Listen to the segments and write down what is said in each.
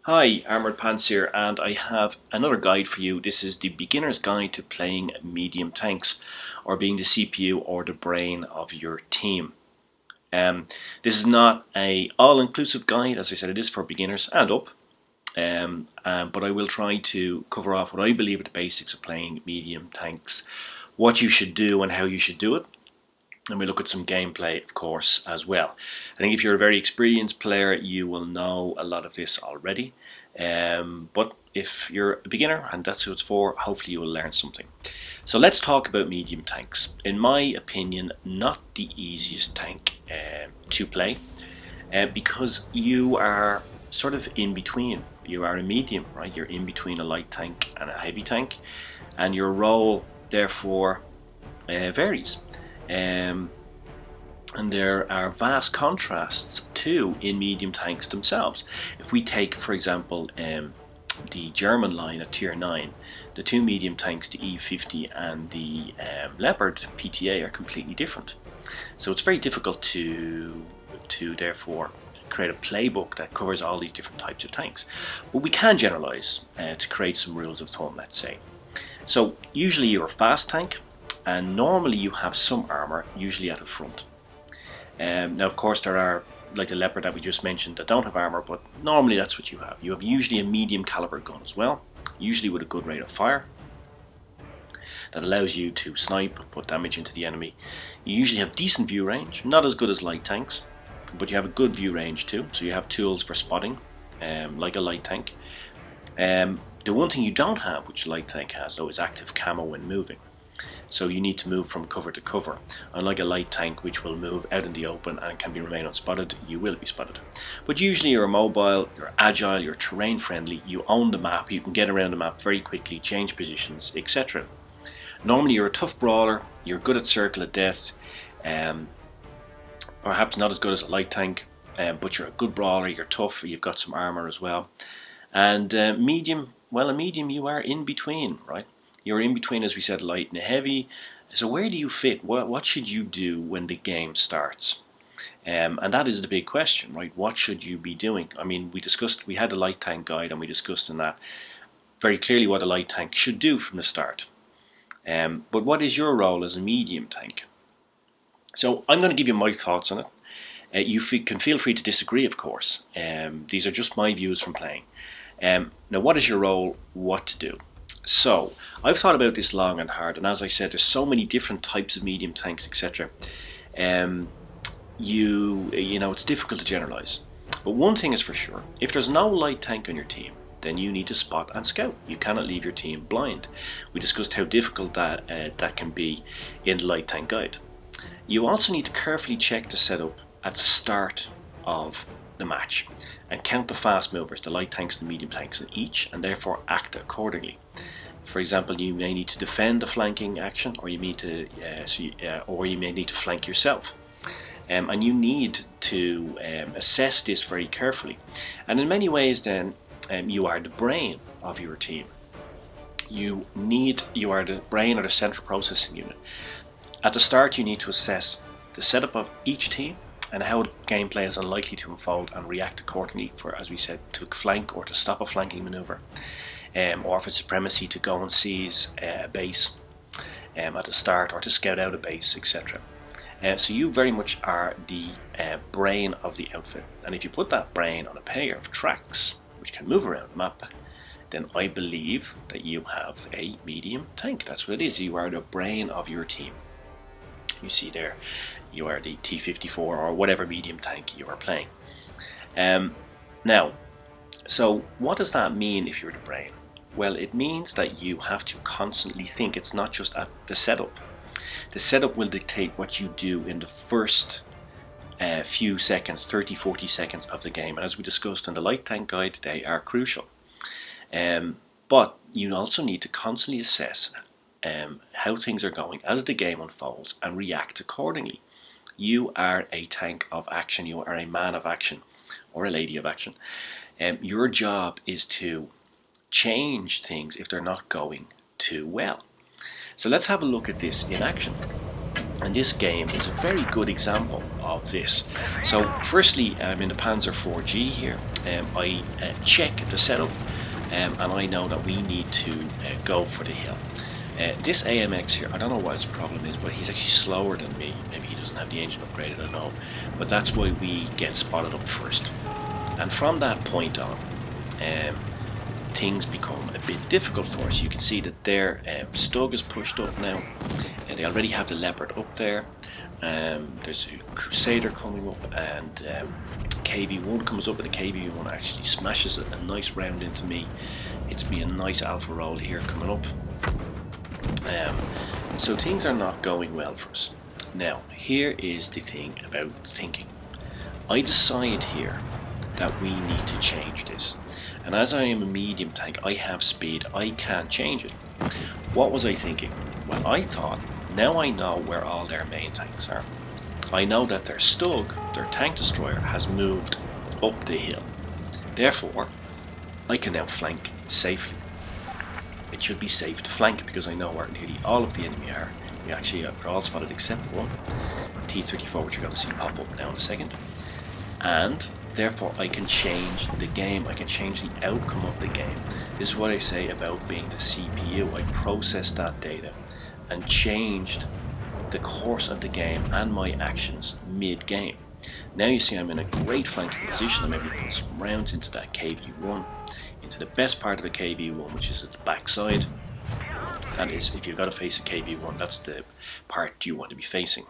Hi, Armoured Pants here, and I have another guide for you. This is the beginner's guide to playing medium tanks, or being the CPU or the brain of your team. This is not a all-inclusive guide. As I said, it is for beginners and up, but I will try to cover off what I believe are the basics of playing medium tanks, what you should do and how you should do it. And we look at some gameplay, of course, as well. I think if you're a very experienced player, you will know a lot of this already. But if you're a beginner, and that's who it's for, hopefully you will learn something. So let's talk about medium tanks. In my opinion, not the easiest tank to play, because you are sort of in between. You are a medium, right? You're in between a light tank and a heavy tank, and your role, therefore, varies. And there are vast contrasts too in medium tanks themselves. If we take, for example, the German line at tier 9, the two medium tanks, the E50 and the Leopard PTA, are completely different. So it's very difficult to therefore create a playbook that covers all these different types of tanks. But we can generalize to create some rules of thumb, let's say. So usually you're a fast tank, and normally you have some armor, usually at the front. Now, of course, there are, like the Leopard that we just mentioned, that don't have armor, but normally that's what you have. You have usually a medium caliber gun as well, usually with a good rate of fire that allows you to snipe, put damage into the enemy. You usually have decent view range, not as good as light tanks, but you have a good view range too, so you have tools for spotting, like a light tank. The one thing you don't have, which a light tank has though, is active camo when moving. So you need to move from cover to cover. Unlike a light tank, which will move out in the open and can remain unspotted, you will be spotted. But usually you're mobile, you're agile, you're terrain friendly, you own the map, you can get around the map very quickly, change positions, etc. Normally you're a tough brawler, you're good at circle of death, perhaps not as good as a light tank, but you're a good brawler, you're tough, you've got some armor as well. And medium, well, a medium you are in between, right? You're in between, as we said, light and heavy. So where do you fit? What should you do when the game starts? And that is the big question, right? What should you be doing? I mean, we had a light tank guide, and we discussed in that very clearly what a light tank should do from the start. But what is your role as a medium tank? So I'm going to give you my thoughts on it. You can feel free to disagree, of course. These are just my views from playing. Now, what is your role? What to do? So, I've thought about this long and hard, and as I said, there's so many different types of medium tanks, etc. You know, it's difficult to generalize. But one thing is for sure, if there's no light tank on your team, then you need to spot and scout. You cannot leave your team blind. We discussed how difficult that can be in the light tank guide. You also need to carefully check the setup at the start of the match and count the fast movers, the light tanks and the medium tanks in each, and therefore act accordingly. For example, you may need to defend a flanking action, or you may need to flank yourself. And you need to assess this very carefully. And in many ways then, you are the brain of your team. You are the brain or the central processing unit. At the start, you need to assess the setup of each team and how gameplay is unlikely to unfold, and react accordingly for, as we said, to flank or to stop a flanking maneuver, or for supremacy to go and seize a base at the start, or to scout out a base, etc. So you very much are the brain of the outfit, and if you put that brain on a pair of tracks which can move around the map, then I believe that you have a medium tank. That's what it is. You are the brain of your team. You see there, you are the T-54 or whatever medium tank you are playing. Now, so what does that mean if you're the brain? Well, it means that you have to constantly think. It's not just at the setup. The setup will dictate what you do in the first few seconds, 30, 40 seconds of the game. And as we discussed in the light tank guide, they are crucial. But you also need to constantly assess how things are going as the game unfolds and react accordingly. You are a tank of action. You are a man of action, or a lady of action. Your job is to change things if they're not going too well. So let's have a look at this in action. And this game is a very good example of this. So firstly, I'm in the Panzer 4G here. I check the setup, and I know that we need to go for the hill. This AMX here, I don't know what his problem is, but he's actually slower than me. Maybe he doesn't have the engine upgraded, I don't know. But that's why we get spotted up first. And from that point on, things become a bit difficult for us. You can see that their Stug is pushed up now, and they already have the Leopard up there. There's a Crusader coming up, and KV1 comes up, and the KV1 actually smashes a nice round into me. Hits me a nice alpha roll here coming up. So things are not going well for us. Now, here is the thing about thinking. I decide here that we need to change this. And as I am a medium tank, I have speed, I can't change it. What was I thinking? Well, I thought, now I know where all their main tanks are. I know that their Stug, their tank destroyer, has moved up the hill. Therefore, I can now flank safely. It should be safe to flank because I know where nearly all of the enemy are. We actually are all spotted except one, T-34, which you're going to see pop up now in a second. And therefore I can change the game, I can change the outcome of the game. This is what I say about being the CPU. I processed that data and changed the course of the game and my actions mid-game. Now you see I'm in a great flanking position. I'm able to put some rounds into that KV1, into the best part of the KV1, which is at the back side. That is, if you've got to face a KV1, that's the part you want to be facing.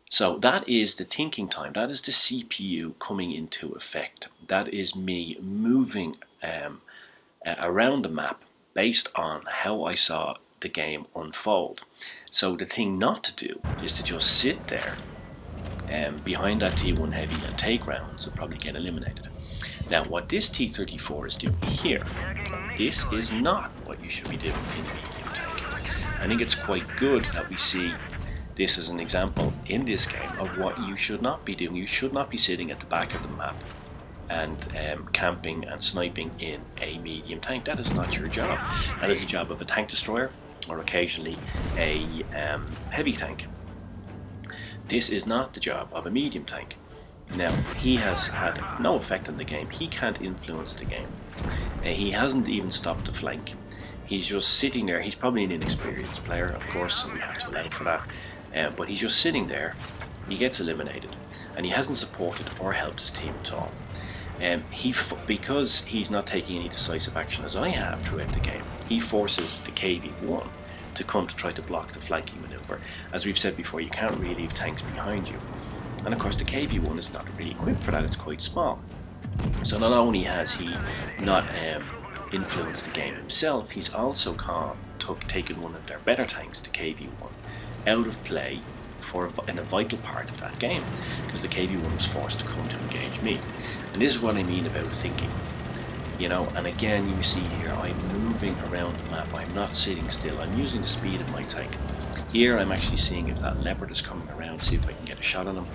So that is the thinking time, that is the CPU coming into effect. That is me moving around the map based on how I saw the game unfold. So the thing not to do is to just sit there behind that T1 heavy and take rounds and probably get eliminated. Now what this T-34 is doing here, this is not what you should be doing in a medium tank. I think it's quite good that we see this is an example in this game of what you should not be doing. You should not be sitting at the back of the map and camping and sniping in a medium tank. That is not your job. That is the job of a tank destroyer or occasionally a heavy tank. This is not the job of a medium tank. Now, he has had no effect on the game. He can't influence the game. He hasn't even stopped the flank. He's just sitting there. He's probably an inexperienced player, of course, so we have to allow for that. But he's just sitting there, he gets eliminated, and he hasn't supported or helped his team at all. Because he's not taking any decisive action as I have throughout the game, he forces the KV1 to come to try to block the flanking maneuver. As we've said before, you can't really leave tanks behind you. And of course the KV1 is not really equipped for that, it's quite small. So not only has he not influenced the game himself, he's also taken one of their better tanks, the KV1, out of play in a vital part of that game, because the KV1 was forced to come to engage me. And this is what I mean about thinking. You know, and again you see here I'm moving around the map, I'm not sitting still, I'm using the speed of my tank. Here I'm actually seeing if that Leopard is coming around, see if I can get a shot on him.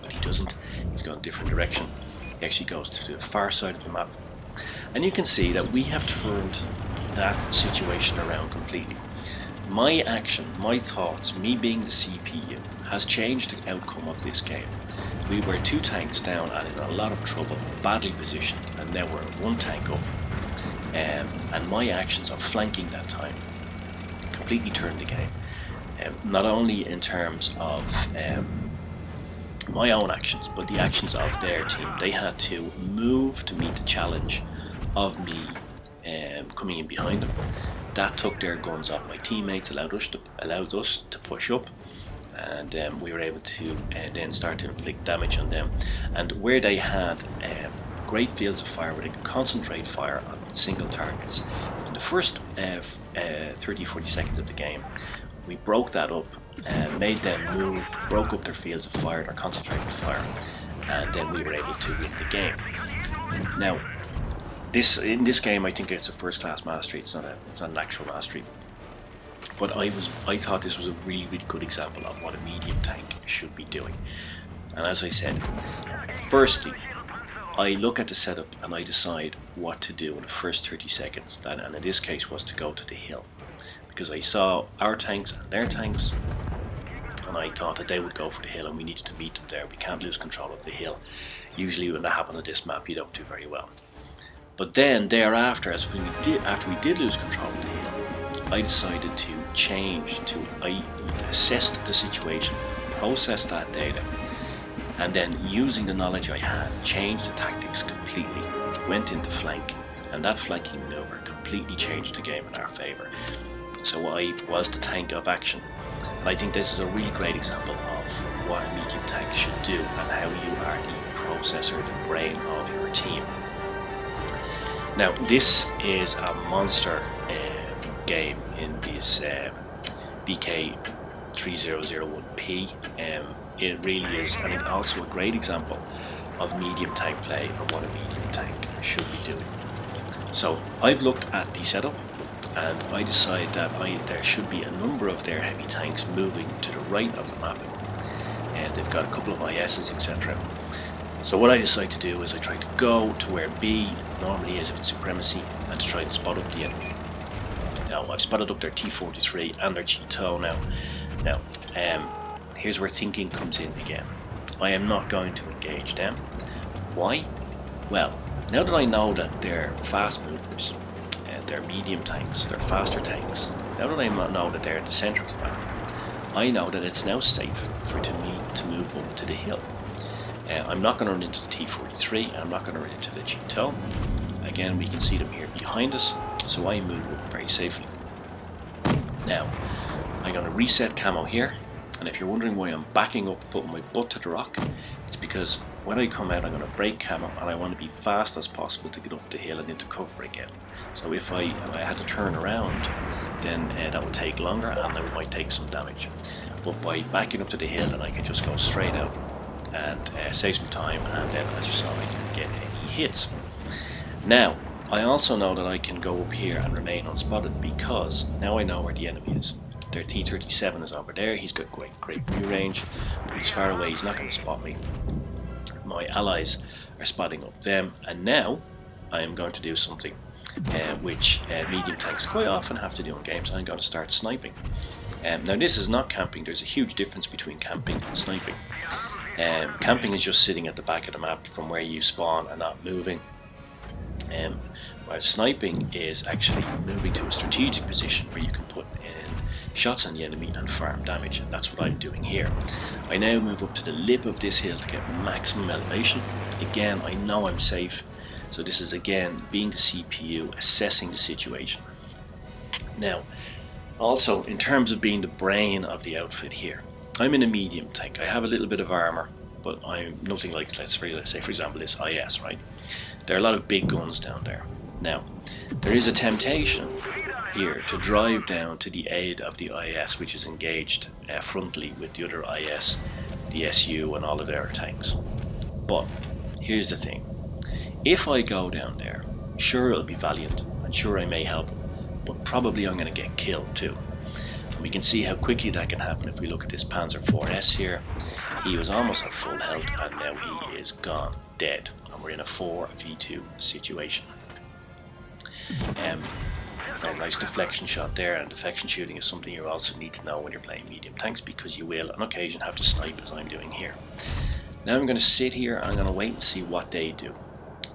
But he doesn't, he's gone a different direction. He actually goes to the far side of the map. And you can see that we have turned that situation around completely. My action, my thoughts, me being the CPU, has changed the outcome of this game. We were 2 tanks down and in a lot of trouble, badly positioned, and now we're 1 tank up. And my actions of flanking that time completely turned the game. Not only in terms of my own actions, but the actions of their team. They had to move to meet the challenge of me coming in behind them. That took their guns off my teammates, allowed us to push up, and we were able to then start to inflict damage on them. And where they had great fields of fire where they could concentrate fire on single targets, in the first 30-40 seconds of the game, we broke that up, made them move, broke up their fields of fire, their concentrated fire, and then we were able to win the game. Now, in this game, I think it's a first-class mastery. It's not an actual mastery. But I thought this was a really, really good example of what a medium tank should be doing. And as I said, firstly, I look at the setup and I decide what to do in the first 30 seconds. And in this case was to go to the hill. Because I saw our tanks and their tanks and I thought that they would go for the hill and we needed to meet them there. We can't lose control of the hill. Usually when that happens on this map you don't do very well. But then thereafter, after we did lose control of the hill, I decided to change. I assessed the situation, processed that data, and then using the knowledge I had, changed the tactics completely, went into flank, and that flanking maneuver completely changed the game in our favour. So I was the tank of action, and I think this is a really great example of what a medium tank should do and how you are the processor, the brain of your team. Now this is a monster game in this BK3001P. It really is, and it's also a great example of medium tank play and what a medium tank should be doing. So I've looked at the setup and I decided that there should be a number of their heavy tanks moving to the right of the map, and they've got a couple of ISs, etc. So what I decide to do is I try to go to where B normally is if it's supremacy, and to try to spot up the enemy. Now I've spotted up their T43 and their Cheeto now. Here's where thinking comes in again. I am not going to engage them. Why? Well, now that I know that they're fast movers, they're medium tanks, they're faster tanks, now that I know that they're in the centre of the map, I know that it's now safe for me to move up to the hill. I'm not going to run into the T43, and I'm not going to run into the Cheeto. Again, we can see them here behind us, so I move up very safely. Now, I'm going to reset camo here, and if you're wondering why I'm backing up, putting my butt to the rock, it's because when I come out I'm going to break camo and I want to be fast as possible to get up the hill and into cover again. So if I had to turn around, then that would take longer and I might take some damage. But by backing up to the hill, then I can just go straight out and save some time, and then as you saw I didn't get any hits. Now I also know that I can go up here and remain unspotted because now I know where the enemy is. Their T-37 is over there, he's got great view range, but he's far away, he's not going to spot me. My allies are spotting up them, and now I am going to do something which medium tanks quite often have to do in games. I'm going to start sniping. Now this is not camping, there's a huge difference between camping and sniping. Camping is just sitting at the back of the map from where you spawn and not moving. While sniping is actually moving to a strategic position where you can put in shots on the enemy and farm damage, and that's what I'm doing here. I now move up to the lip of this hill to get maximum elevation. Again, I know I'm safe, so this is again being the CPU, assessing the situation. Now, also in terms of being the brain of the outfit here, I'm in a medium tank. I have a little bit of armor, but I'm nothing like, let's say for example this IS, right? There are a lot of big guns down there. Now, there is a temptation here to drive down to the aid of the IS, which is engaged frontally with the other IS, the SU and all of their tanks. But here's the thing, if I go down there, sure it'll be valiant and sure I may help, but probably I'm going to get killed too. And we can see how quickly that can happen if we look at this Panzer IV-S here. He was almost at full health and now he is gone, dead, and we're in a 4v2 situation. Very nice deflection shot there, and deflection shooting is something you also need to know when you're playing medium tanks, because you will on occasion have to snipe as I'm doing here. Now I'm going to sit here and I'm going to wait and see what they do,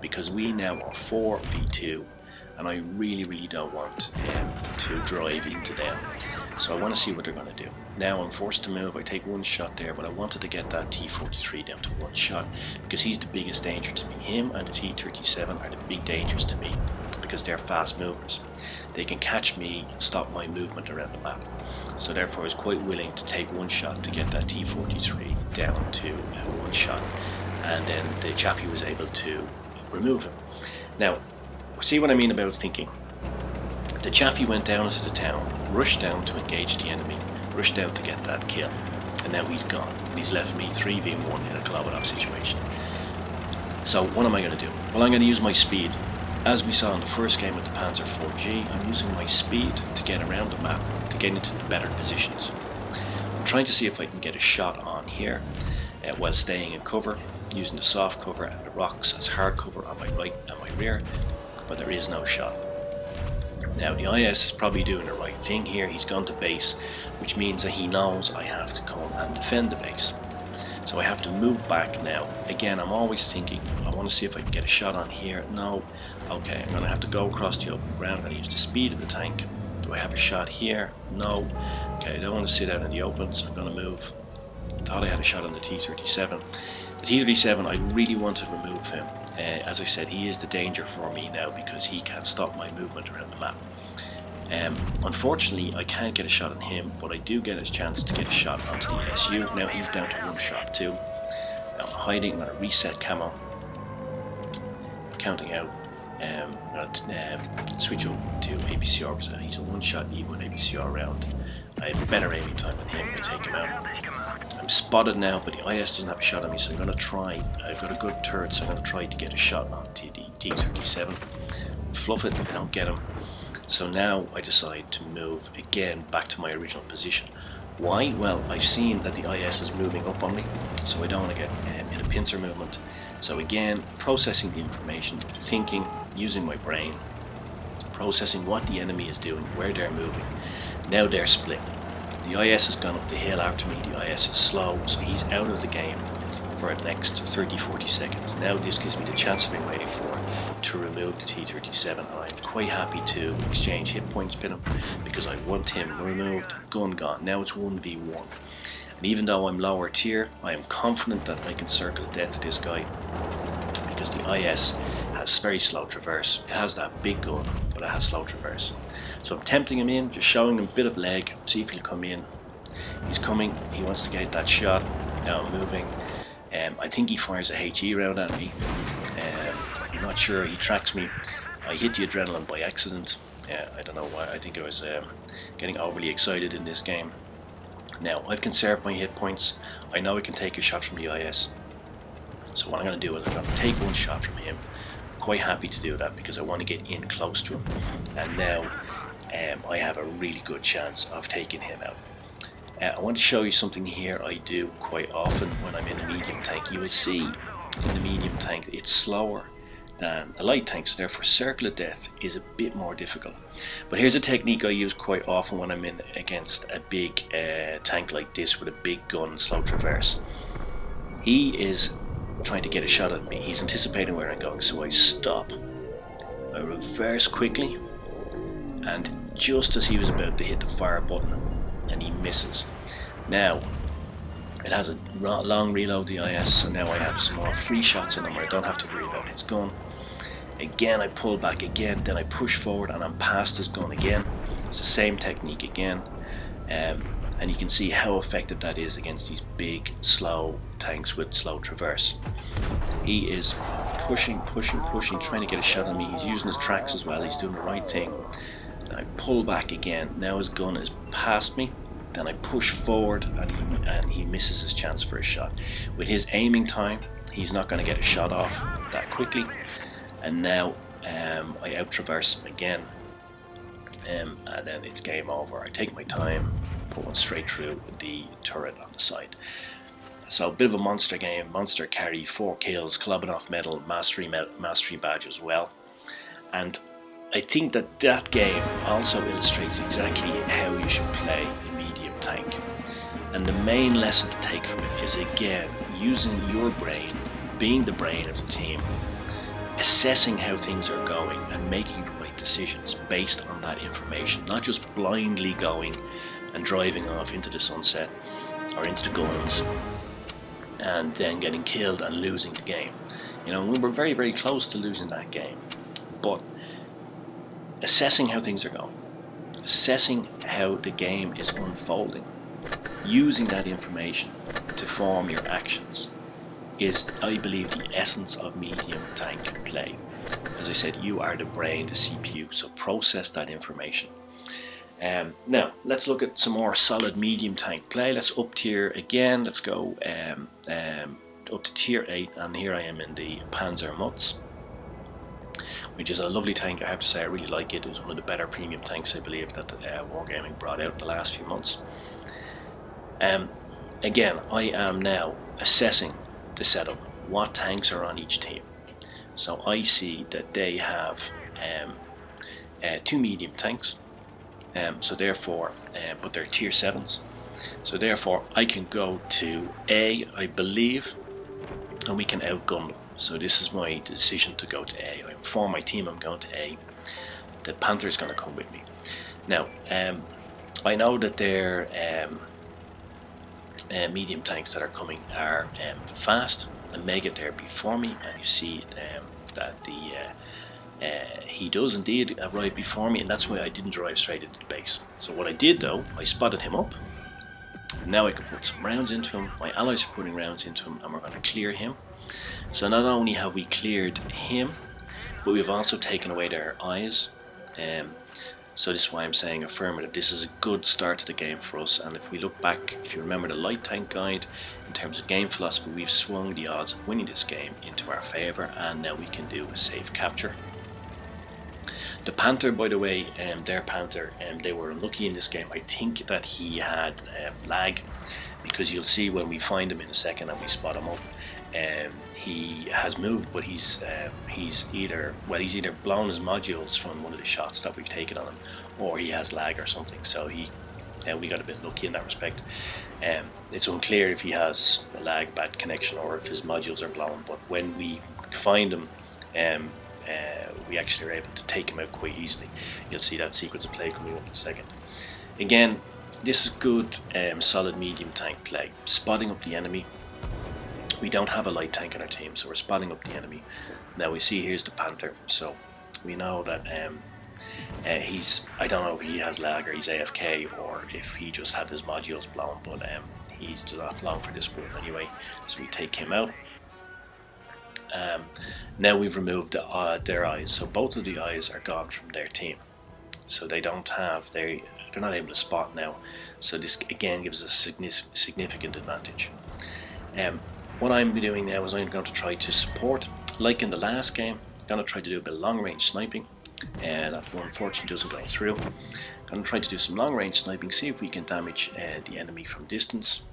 because we now are 4v2 and I really don't want to drive into them. So I want to see what they're going to do. Now I'm forced to move, I take one shot there, but I wanted to get that T-43 down to one shot because he's the biggest danger to me. Him and the T-37 are the big dangers to me because they're fast movers. They can catch me and stop my movement around the map. So therefore I was quite willing to take one shot to get that T-43 down to one shot, and then the chappie was able to remove him. Now, see what I mean about thinking. The chaffee went down into the town, rushed down to engage the enemy, rushed down to get that kill, and now he's gone. He's left me 3v1 in a Klobodov situation. So what am I going to do? Well, I'm going to use my speed. As we saw in the first game with the Panzer IV-G, I'm using my speed to get around the map, to get into the better positions. I'm trying to see if I can get a shot on here while staying in cover, using the soft cover and the rocks as hard cover on my right and my rear, but there is no shot. Now the IS is probably doing the right thing here. He's gone to base, which means that he knows I have to come and defend the base. So I have to move back now. Again, I'm always thinking, I want to see if I can get a shot on here. No. Okay, I'm going to have to go across the open ground. I'm going to use the speed of the tank. Do I have a shot here? No. Okay, I don't want to sit out in the open, so I'm going to move. Thought I had a shot on the T-37. The T-37, I really want to remove him. As I said, he is the danger for me now because he can't stop my movement around the map. Unfortunately, I can't get a shot on him, but I do get a chance to get a shot onto the SU. Now he's down to one shot too. Now I'm hiding. I'm going to reset camo. Counting out. I'm going to switch over to APCR because he's a one-shot even APCR round. I have better aiming time than him to take him out. I'm spotted now, but the IS doesn't have a shot on me, so I'm going to try. I've got a good turret, so I'm going to try to get a shot on the T-37. Fluff it, I don't get him. So now I decide to move again back to my original position. Why? Well, I've seen that the IS is moving up on me, so I don't want to get in a pincer movement. So again, processing the information, thinking, using my brain, processing what the enemy is doing, where they're moving. Now they're split. The IS has gone up the hill after me. The IS is slow, so he's out of the game for the next 30-40 seconds. Now this gives me the chance I've been waiting for to remove the T-37, and I'm quite happy to exchange hit points with him because I want him removed, gun gone. Now it's 1v1. And even though I'm lower tier, I am confident that I can circle death to this guy because the IS has very slow traverse. It has that big gun, but it has slow traverse. So I'm tempting him in, just showing him a bit of leg, see if he'll come in. He's coming, he wants to get that shot. Now I'm moving. I think he fires a HE round at me. I'm not sure, he tracks me. I hit the adrenaline by accident. I don't know why, I think I was getting overly excited in this game. Now I've conserved my hit points. I know I can take a shot from the IS. So what I'm going to do is I'm going to take one shot from him. I'm quite happy to do that because I want to get in close to him. And now I have a really good chance of taking him out. I want to show you something here I do quite often when I'm in a medium tank. You will see in the medium tank it's slower than a light tank, so therefore circle of death is a bit more difficult. But here's a technique I use quite often when I'm in against a big tank like this with a big gun and slow traverse. He is trying to get a shot at me. He's anticipating where I'm going, so I stop. I reverse quickly, and just as he was about to hit the fire button, and he misses. Now it has a long reload, the IS, so now I have some more free shots in him where I don't have to worry about his gun. Again I pull back again, then I push forward and I'm past his gun again. It's the same technique again, and you can see how effective that is against these big slow tanks with slow traverse. He is pushing, trying to get a shot on me. He's using his tracks as well, he's doing the right thing. I pull back again, now his gun is past me, then I push forward and he misses his chance for a shot. With his aiming time, he's not going to get a shot off that quickly, and now I out-traverse him again, and then it's game over. I take my time, put one straight through the turret on the side. So a bit of a monster game, monster carry, 4 kills, Klobanov medal, mastery badge as well. And I think that game also illustrates exactly how you should play a medium tank. And the main lesson to take from it is, again, using your brain, being the brain of the team, assessing how things are going and making the right decisions based on that information, not just blindly going and driving off into the sunset or into the guns and then getting killed and losing the game. You know, we were very, very close to losing that game, but assessing how things are going, assessing how the game is unfolding, using that information to form your actions is, I believe, the essence of medium tank play. As I said, you are the brain, the CPU, so process that information. Now, let's look at some more solid medium tank play. Let's up tier again. Let's go up to tier 8, and here I am in the Panzer Mutz, which is a lovely tank. I have to say I really like it. It's one of the better premium tanks, I believe, that Wargaming brought out in the last few months. Again, I am now assessing the setup, what tanks are on each team. So I see that they have 2 medium tanks. So therefore, but they're tier 7s. So therefore, I can go to A, I believe, and we can outgun them. So this is my decision to go to A. I inform my team I'm going to A. The Panther is going to come with me. Now, I know that their medium tanks that are coming are fast and may get there before me, and you see that he does indeed arrive before me, and that's why I didn't drive straight into the base. So what I did though, I spotted him up. Now I can put some rounds into him. My allies are putting rounds into him, and we're going to clear him. So not only have we cleared him, but we've also taken away their eyes. So this is why I'm saying affirmative. This is a good start to the game for us, and if we look back, if you remember the light tank guide, in terms of game philosophy, we've swung the odds of winning this game into our favour, and now we can do a safe capture. The Panther, by the way, their Panther, they were unlucky in this game. I think that he had lag, because you'll see when we find him in a second and we spot him up, he has moved, but he's either blown his modules from one of the shots that we've taken on him, or he has lag or something. So we got a bit lucky in that respect. It's unclear if he has a lag, bad connection, or if his modules are blown. But when we find him, we actually are able to take him out quite easily. You'll see that sequence of play coming up in a second. Again, this is good, solid medium tank play. Spotting up the enemy. We don't have a light tank in our team, so we're spotting up the enemy. Now we see here's the Panther, so we know that I don't know if he has lag or he's AFK, or if he just had his modules blown, but he's not long for this build anyway, so we take him out. Now we've removed their eyes, so both of the eyes are gone from their team, so they're not able to spot now. So this again gives us a significant advantage. What I'm doing now is I'm going to try to support, like in the last game. I'm going to try to do a bit of long range sniping, and that unfortunately doesn't go through. I'm going to try to do some long range sniping, see if we can damage the enemy from distance.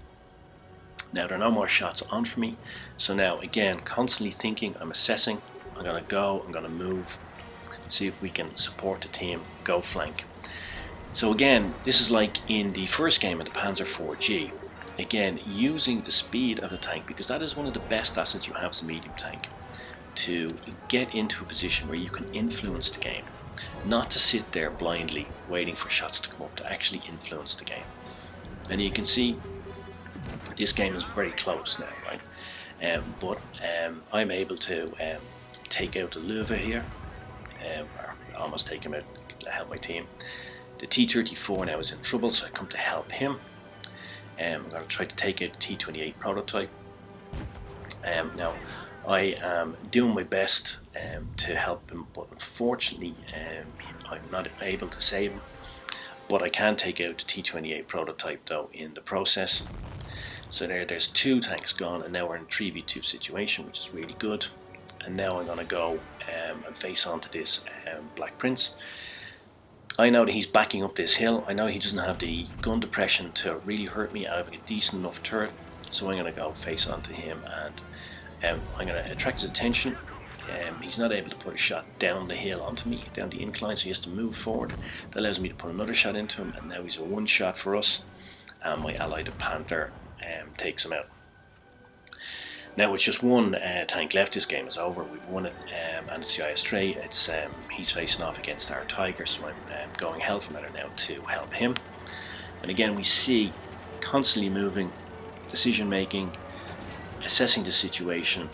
Now there are no more shots on for me, so now again, constantly thinking, I'm assessing, I'm going to move, see if we can support the team, go flank. So again, this is like in the first game of the Panzer 4G. Again, using the speed of the tank, because that is one of the best assets you have as a medium tank, to get into a position where you can influence the game, not to sit there blindly waiting for shots to come up, to actually influence the game. And you can see this game is very close now, right? But I'm able to take out the Luva here, or almost take him out to help my team. The T-34 now is in trouble, so I come to help him. I'm going to try to take out the T-28 prototype. Now, I am doing my best to help him, but unfortunately I'm not able to save him. But I can take out the T-28 prototype though in the process. So there's 2 tanks gone, and now we're in a 3v2 situation, which is really good. And now I'm going to go and face onto this Black Prince. I know that he's backing up this hill. I know he doesn't have the gun depression to really hurt me. I have a decent enough turret, so I'm going to go face onto him, and I'm going to attract his attention. He's not able to put a shot down the hill onto me, down the incline, so he has to move forward. That allows me to put another shot into him, and now he's a 1 shot for us, and my ally the Panther takes him out. Now it's just 1 tank left. This game is over. We've won it, and it's the IS-3. He's facing off against our Tiger, so I'm going hell for matter now to help him. And again, we see constantly moving, decision making, assessing the situation,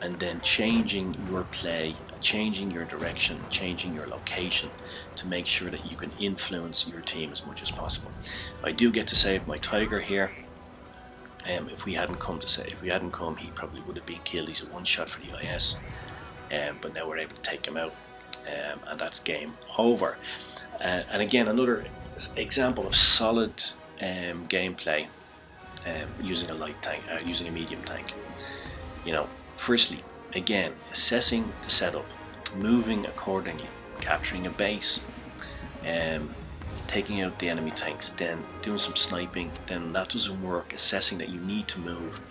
and then changing your play, changing your direction, changing your location to make sure that you can influence your team as much as possible. I do get to save my Tiger here. If we hadn't come, he probably would have been killed. He's a 1 shot for the IS, but now we're able to take him out, and that's game over. And again, another example of solid gameplay using a light tank, using a medium tank. You know, firstly, again, assessing the setup, moving accordingly, capturing a base, taking out the enemy tanks, then doing some sniping, then that doesn't work, assessing that you need to move,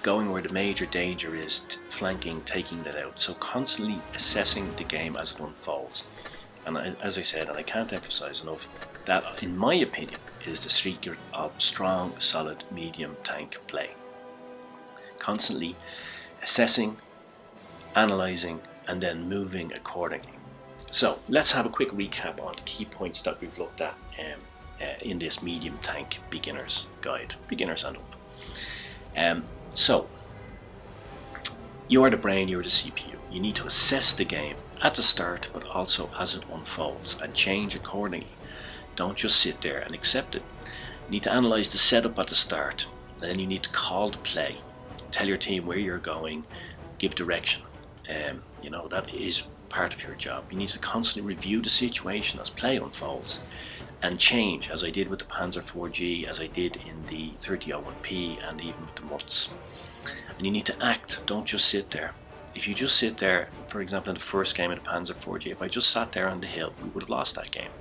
going where the major danger is, flanking, taking that out. So constantly assessing the game as it unfolds. And as I said, and I can't emphasize enough, that in my opinion is the secret of strong, solid medium tank play. Constantly assessing, analysing, and then moving accordingly. So let's have a quick recap on the key points that we've looked at in this medium tank beginners guide, beginners and up. So you are the brain, you're the CPU. You need to assess the game at the start, but also as it unfolds, and change accordingly. Don't just sit there and accept it. You need to analyse the setup at the start, and then you need to call the play. Tell your team where you're going, give direction. That is part of your job. You need to constantly review the situation as play unfolds and change, as I did with the Panzer 4G, as I did in the 3001P, and even with the MUTs. And you need to act, don't just sit there. If you just sit there, for example in the first game of the Panzer 4G, if I just sat there on the hill, we would have lost that game.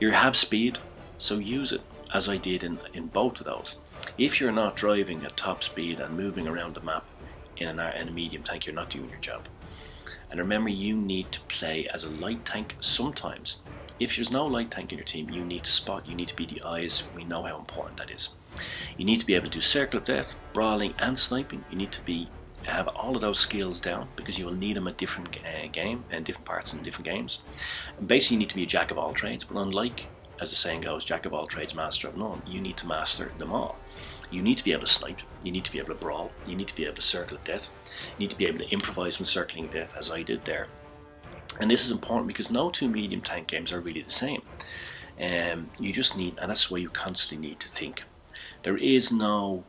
You have speed, so use it, as I did in both of those. If you're not driving at top speed and moving around the map in a medium tank, you're not doing your job. And remember, you need to play as a light tank sometimes. If there's no light tank in your team, you need to spot, you need to be the eyes. We know how important that is. You need to be able to do circle of death, brawling and sniping. You need to have all of those skills down, because you will need them at different game and different parts in different games. And basically you need to be a jack of all trades, but unlike, as the saying goes, jack of all trades, master of none, you need to master them all. You need to be able to snipe, you need to be able to brawl, you need to be able to circle of death, you need to be able to improvise when circling death, as I did there. And this is important because no two medium tank games are really the same. You just need, and that's why you constantly need to think. There is no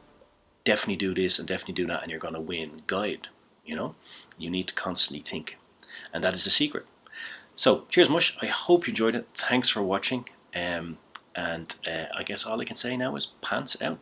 definitely do this and definitely do that and you're going to win guide. You need to constantly think, and that is the secret. So cheers Mush, I hope you enjoyed it. Thanks for watching, and I guess all I can say now is pants out.